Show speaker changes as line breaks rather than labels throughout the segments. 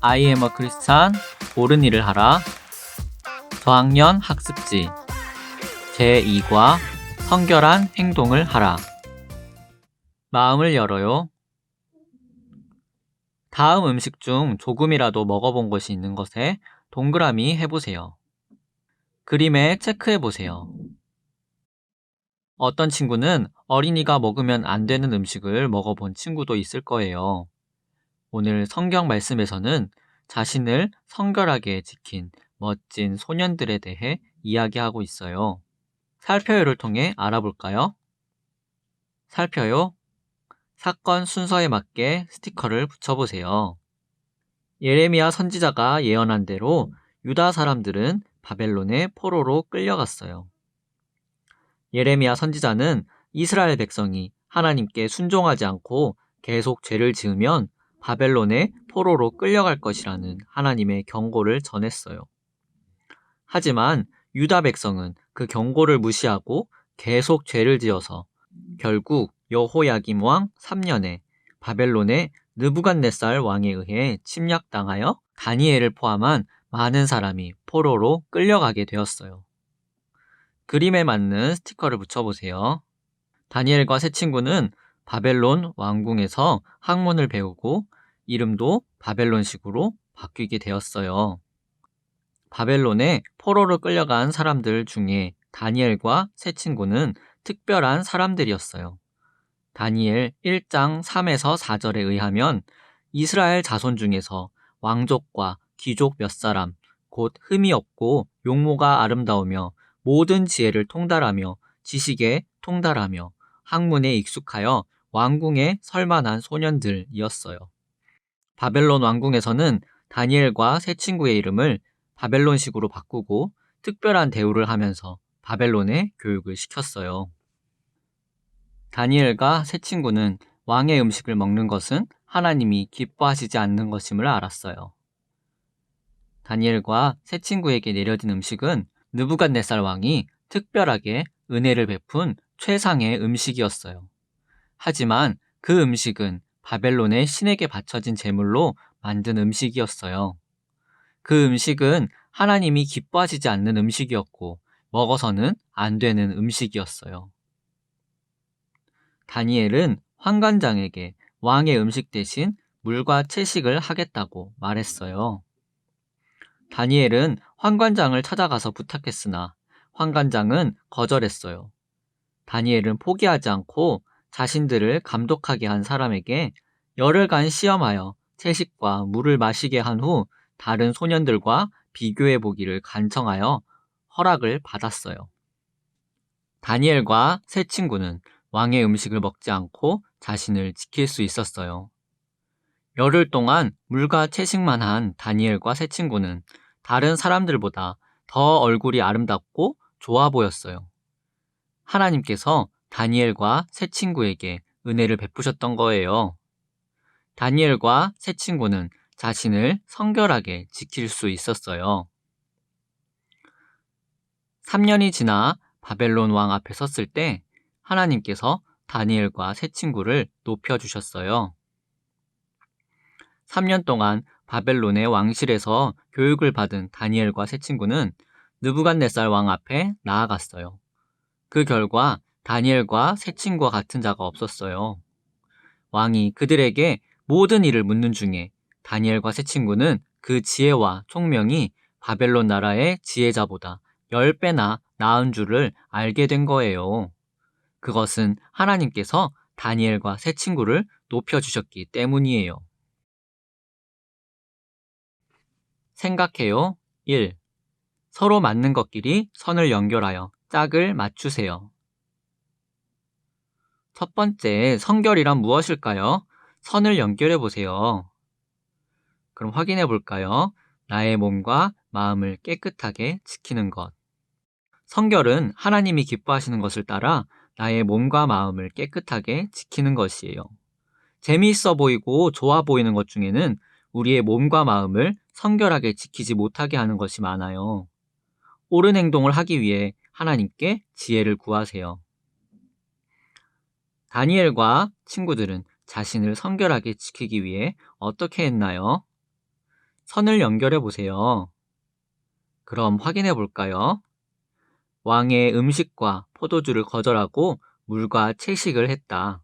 I am a Christian. 옳은 일을 하라. 저학년 학습지 제2과 성결한 행동을 하라. 마음을 열어요. 다음 음식 중 조금이라도 먹어본 것이 있는 것에 동그라미 해보세요. 그림에 체크해보세요. 어떤 친구는 어린이가 먹으면 안 되는 음식을 먹어본 친구도 있을 거예요. 오늘 성경 말씀에서는 자신을 성결하게 지킨 멋진 소년들에 대해 이야기하고 있어요. 살펴요를 통해 알아볼까요? 살펴요. 사건 순서에 맞게 스티커를 붙여보세요. 예레미야 선지자가 예언한 대로 유다 사람들은 바벨론의 포로로 끌려갔어요. 예레미야 선지자는 이스라엘 백성이 하나님께 순종하지 않고 계속 죄를 지으면 바벨론의 포로로 끌려갈 것이라는 하나님의 경고를 전했어요. 하지만 유다 백성은 그 경고를 무시하고 계속 죄를 지어서 결국 여호야김 왕 3년에 바벨론의 느부갓네살 왕에 의해 침략당하여 다니엘을 포함한 많은 사람이 포로로 끌려가게 되었어요. 그림에 맞는 스티커를 붙여보세요. 다니엘과 세 친구는 바벨론 왕궁에서 학문을 배우고 이름도 바벨론식으로 바뀌게 되었어요. 바벨론에 포로로 끌려간 사람들 중에 다니엘과 세 친구는 특별한 사람들이었어요. 다니엘 1장 3에서 4절에 의하면 이스라엘 자손 중에서 왕족과 귀족 몇 사람, 곧 흠이 없고 용모가 아름다우며 모든 지혜를 통달하며 지식에 통달하며 학문에 익숙하여 왕궁에 설만한 소년들이었어요. 바벨론 왕궁에서는 다니엘과 세 친구의 이름을 바벨론식으로 바꾸고 특별한 대우를 하면서 바벨론에 교육을 시켰어요. 다니엘과 세 친구는 왕의 음식을 먹는 것은 하나님이 기뻐하시지 않는 것임을 알았어요. 다니엘과 세 친구에게 내려진 음식은 느부갓네살 왕이 특별하게 은혜를 베푼 최상의 음식이었어요. 하지만 그 음식은 바벨론의 신에게 바쳐진 제물로 만든 음식이었어요. 그 음식은 하나님이 기뻐하시지 않는 음식이었고 먹어서는 안 되는 음식이었어요. 다니엘은 환관장에게 왕의 음식 대신 물과 채식을 하겠다고 말했어요. 다니엘은 환관장을 찾아가서 부탁했으나 환관장은 거절했어요. 다니엘은 포기하지 않고 자신들을 감독하게 한 사람에게 열흘간 시험하여 채식과 물을 마시게 한 후 다른 소년들과 비교해 보기를 간청하여 허락을 받았어요. 다니엘과 세 친구는 왕의 음식을 먹지 않고 자신을 지킬 수 있었어요. 열흘 동안 물과 채식만 한 다니엘과 세 친구는 다른 사람들보다 더 얼굴이 아름답고 좋아 보였어요. 하나님께서 다니엘과 세 친구에게 은혜를 베푸셨던 거예요. 다니엘과 세 친구는 자신을 성결하게 지킬 수 있었어요. 3년이 지나 바벨론 왕 앞에 섰을 때 하나님께서 다니엘과 세 친구를 높여주셨어요. 3년 동안 바벨론의 왕실에서 교육을 받은 다니엘과 세 친구는 느부갓네살 왕 앞에 나아갔어요. 그 결과 다니엘과 세 친구와 같은 자가 없었어요. 왕이 그들에게 모든 일을 묻는 중에 다니엘과 세 친구는 그 지혜와 총명이 바벨론 나라의 지혜자보다 10배나 나은 줄을 알게 된 거예요. 그것은 하나님께서 다니엘과 세 친구를 높여주셨기 때문이에요. 생각해요. 1. 서로 맞는 것끼리 선을 연결하여 짝을 맞추세요. 첫 번째, 성결이란 무엇일까요? 선을 연결해 보세요. 그럼 확인해 볼까요? 나의 몸과 마음을 깨끗하게 지키는 것. 성결은 하나님이 기뻐하시는 것을 따라 나의 몸과 마음을 깨끗하게 지키는 것이에요. 재미있어 보이고 좋아 보이는 것 중에는 우리의 몸과 마음을 성결하게 지키지 못하게 하는 것이 많아요. 옳은 행동을 하기 위해 하나님께 지혜를 구하세요. 다니엘과 친구들은 자신을 성결하게 지키기 위해 어떻게 했나요? 선을 연결해 보세요. 그럼 확인해 볼까요? 왕의 음식과 포도주를 거절하고 물과 채식을 했다.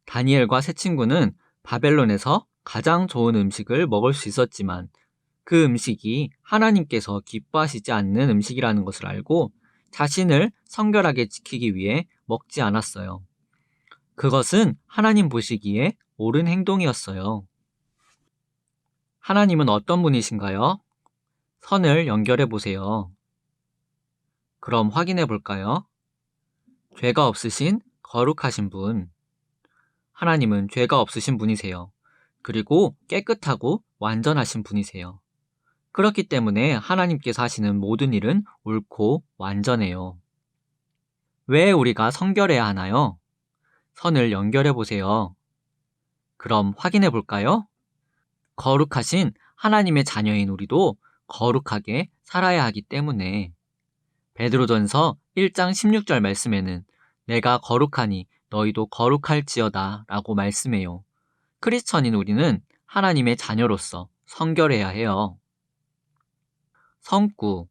다니엘과 세 친구는 바벨론에서 가장 좋은 음식을 먹을 수 있었지만 그 음식이 하나님께서 기뻐하시지 않는 음식이라는 것을 알고 자신을 성결하게 지키기 위해 먹지 않았어요. 그것은 하나님 보시기에 옳은 행동이었어요. 하나님은 어떤 분이신가요? 선을 연결해 보세요. 그럼 확인해 볼까요? 죄가 없으신 거룩하신 분. 하나님은 죄가 없으신 분이세요. 그리고 깨끗하고 완전하신 분이세요. 그렇기 때문에 하나님께서 하시는 모든 일은 옳고 완전해요. 왜 우리가 성결해야 하나요? 선을 연결해 보세요. 그럼 확인해 볼까요? 거룩하신 하나님의 자녀인 우리도 거룩하게 살아야 하기 때문에 베드로전서 1장 16절 말씀에는 내가 거룩하니 너희도 거룩할지어다 라고 말씀해요. 크리스천인 우리는 하나님의 자녀로서 성결해야 해요. 성구.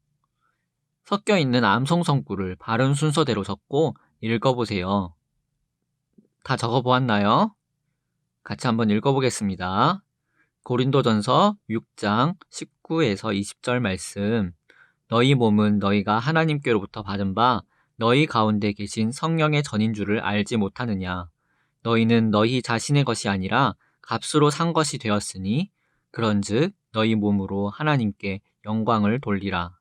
섞여 있는 암송 성구를 바른 순서대로 적고 읽어보세요. 다 적어보았나요? 같이 한번 읽어보겠습니다. 고린도전서 6장 19에서 20절 말씀. 너희 몸은 너희가 하나님께로부터 받은 바 너희 가운데 계신 성령의 전인 줄을 알지 못하느냐. 너희는 너희 자신의 것이 아니라 값으로 산 것이 되었으니 그런즉 너희 몸으로 하나님께 영광을 돌리라.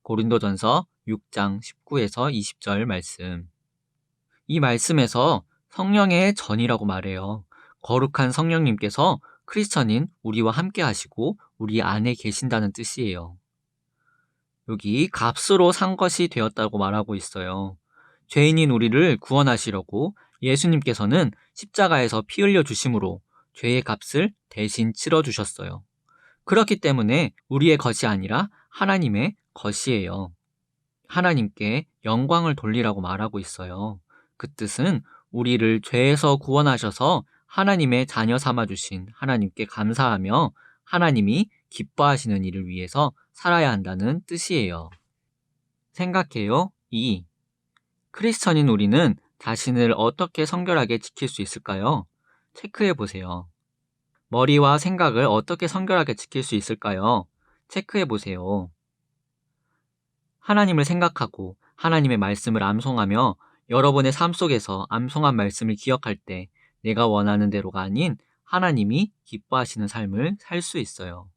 고린도전서 6장 19에서 20절 말씀. 이 말씀에서 성령의 전이라고 말해요. 거룩한 성령님께서 크리스천인 우리와 함께 하시고 우리 안에 계신다는 뜻이에요. 여기 값으로 산 것이 되었다고 말하고 있어요. 죄인인 우리를 구원하시려고 예수님께서는 십자가에서 피 흘려 주심으로 죄의 값을 대신 치러 주셨어요. 그렇기 때문에 우리의 것이 아니라 하나님의 것이에요. 하나님께 영광을 돌리라고 말하고 있어요. 그 뜻은 우리를 죄에서 구원하셔서 하나님의 자녀 삼아주신 하나님께 감사하며 하나님이 기뻐하시는 일을 위해서 살아야 한다는 뜻이에요. 생각해요. 2. 크리스천인 우리는 자신을 어떻게 성결하게 지킬 수 있을까요? 체크해 보세요. 머리와 생각을 어떻게 성결하게 지킬 수 있을까요? 체크해 보세요. 하나님을 생각하고 하나님의 말씀을 암송하며 여러분의 삶 속에서 암송한 말씀을 기억할 때 내가 원하는 대로가 아닌 하나님이 기뻐하시는 삶을 살 수 있어요.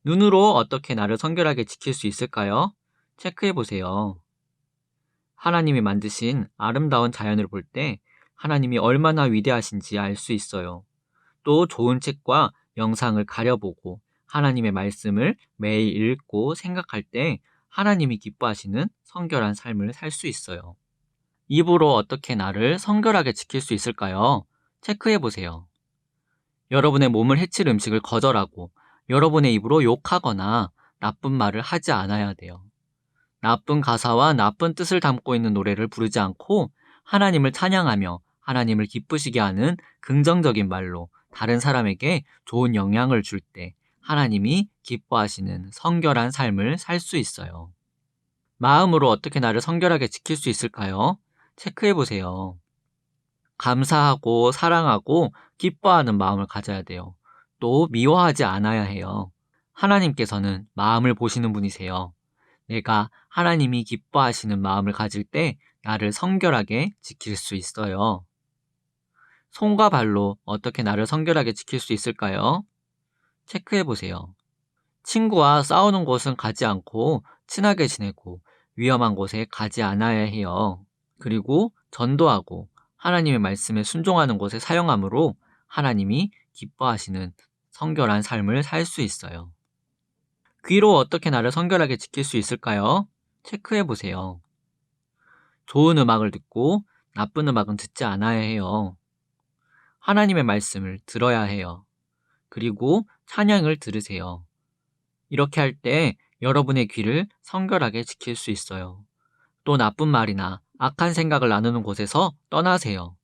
눈으로 어떻게 나를 성결하게 지킬 수 있을까요? 체크해 보세요. 하나님이 만드신 아름다운 자연을 볼 때 하나님이 얼마나 위대하신지 알 수 있어요. 또 좋은 책과 영상을 가려보고 하나님의 말씀을 매일 읽고 생각할 때 하나님이 기뻐하시는 성결한 삶을 살 수 있어요. 입으로 어떻게 나를 성결하게 지킬 수 있을까요? 체크해 보세요. 여러분의 몸을 해칠 음식을 거절하고 여러분의 입으로 욕하거나 나쁜 말을 하지 않아야 돼요. 나쁜 가사와 나쁜 뜻을 담고 있는 노래를 부르지 않고 하나님을 찬양하며 하나님을 기쁘시게 하는 긍정적인 말로 다른 사람에게 좋은 영향을 줄 때 하나님이 기뻐하시는 성결한 삶을 살 수 있어요. 마음으로 어떻게 나를 성결하게 지킬 수 있을까요? 체크해 보세요. 감사하고 사랑하고 기뻐하는 마음을 가져야 돼요. 또 미워하지 않아야 해요. 하나님께서는 마음을 보시는 분이세요. 내가 하나님이 기뻐하시는 마음을 가질 때 나를 성결하게 지킬 수 있어요. 손과 발로 어떻게 나를 성결하게 지킬 수 있을까요? 체크해 보세요. 친구와 싸우는 곳은 가지 않고 친하게 지내고 위험한 곳에 가지 않아야 해요. 그리고 전도하고 하나님의 말씀에 순종하는 곳에 사용함으로 하나님이 기뻐하시는 성결한 삶을 살 수 있어요. 귀로 어떻게 나를 성결하게 지킬 수 있을까요? 체크해 보세요. 좋은 음악을 듣고 나쁜 음악은 듣지 않아야 해요. 하나님의 말씀을 들어야 해요. 그리고 찬양을 들으세요. 이렇게 할 때 여러분의 귀를 성결하게 지킬 수 있어요. 또 나쁜 말이나 악한 생각을 나누는 곳에서 떠나세요.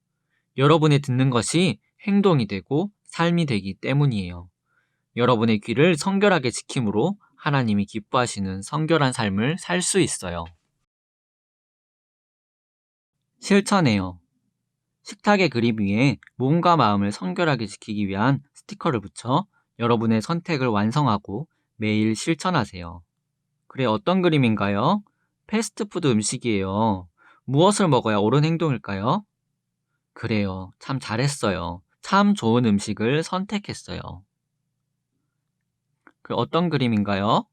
여러분이 듣는 것이 행동이 되고 삶이 되기 때문이에요. 여러분의 귀를 성결하게 지킴으로 하나님이 기뻐하시는 성결한 삶을 살 수 있어요. 실천해요. 식탁의 그림 위에 몸과 마음을 성결하게 지키기 위한 스티커를 붙여 여러분의 선택을 완성하고 매일 실천하세요. 그래, 어떤 그림인가요? 패스트푸드 음식이에요. 무엇을 먹어야 옳은 행동일까요? 그래요. 참 잘했어요. 참 좋은 음식을 선택했어요. 그 어떤 그림인가요?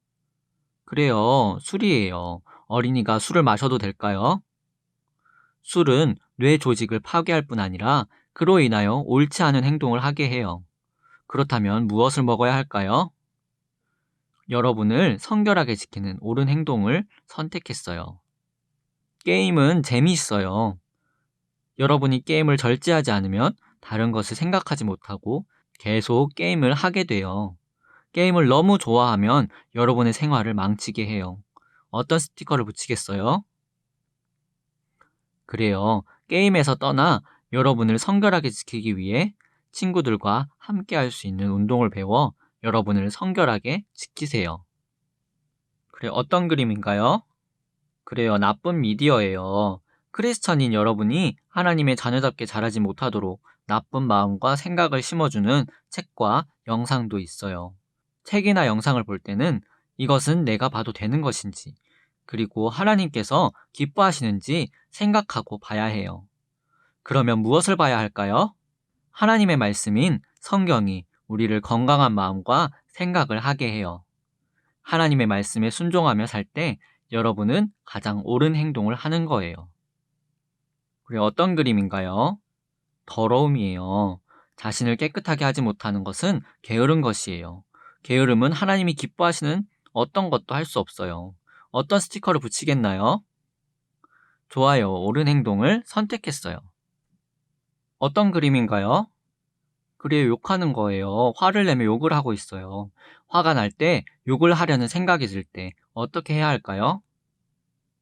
그래요. 술이에요. 어린이가 술을 마셔도 될까요? 술은 뇌 조직을 파괴할 뿐 아니라 그로 인하여 옳지 않은 행동을 하게 해요. 그렇다면 무엇을 먹어야 할까요? 여러분을 성결하게 지키는 옳은 행동을 선택했어요. 게임은 재미있어요. 여러분이 게임을 절제하지 않으면 다른 것을 생각하지 못하고 계속 게임을 하게 돼요. 게임을 너무 좋아하면 여러분의 생활을 망치게 해요. 어떤 스티커를 붙이겠어요? 그래요. 게임에서 떠나 여러분을 성결하게 지키기 위해 친구들과 함께 할 수 있는 운동을 배워 여러분을 성결하게 지키세요. 그래, 어떤 그림인가요? 그래요. 나쁜 미디어예요. 크리스천인 여러분이 하나님의 자녀답게 자라지 못하도록 나쁜 마음과 생각을 심어주는 책과 영상도 있어요. 책이나 영상을 볼 때는 이것은 내가 봐도 되는 것인지, 그리고 하나님께서 기뻐하시는지 생각하고 봐야 해요. 그러면 무엇을 봐야 할까요? 하나님의 말씀인 성경이 우리를 건강한 마음과 생각을 하게 해요. 하나님의 말씀에 순종하며 살 때 여러분은 가장 옳은 행동을 하는 거예요. 그리고 어떤 그림인가요? 더러움이에요. 자신을 깨끗하게 하지 못하는 것은 게으른 것이에요. 게으름은 하나님이 기뻐하시는 어떤 것도 할 수 없어요. 어떤 스티커를 붙이겠나요? 좋아요. 옳은 행동을 선택했어요. 어떤 그림인가요? 그래요. 욕하는 거예요. 화를 내며 욕을 하고 있어요. 화가 날 때 욕을 하려는 생각이 들 때 어떻게 해야 할까요?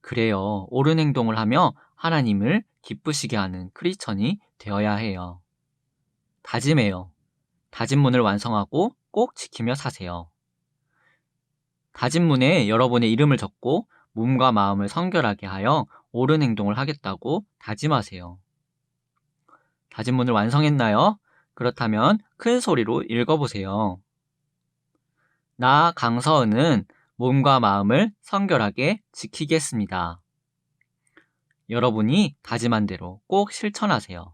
그래요. 옳은 행동을 하며 하나님을 기쁘시게 하는 크리스천이 되어야 해요. 다짐해요. 다짐문을 완성하고 꼭 지키며 사세요. 다짐문에 여러분의 이름을 적고 몸과 마음을 성결하게 하여 옳은 행동을 하겠다고 다짐하세요. 다짐문을 완성했나요? 그렇다면 큰 소리로 읽어보세요. 나 강서은은 몸과 마음을 성결하게 지키겠습니다. 여러분이 다짐한 대로 꼭 실천하세요.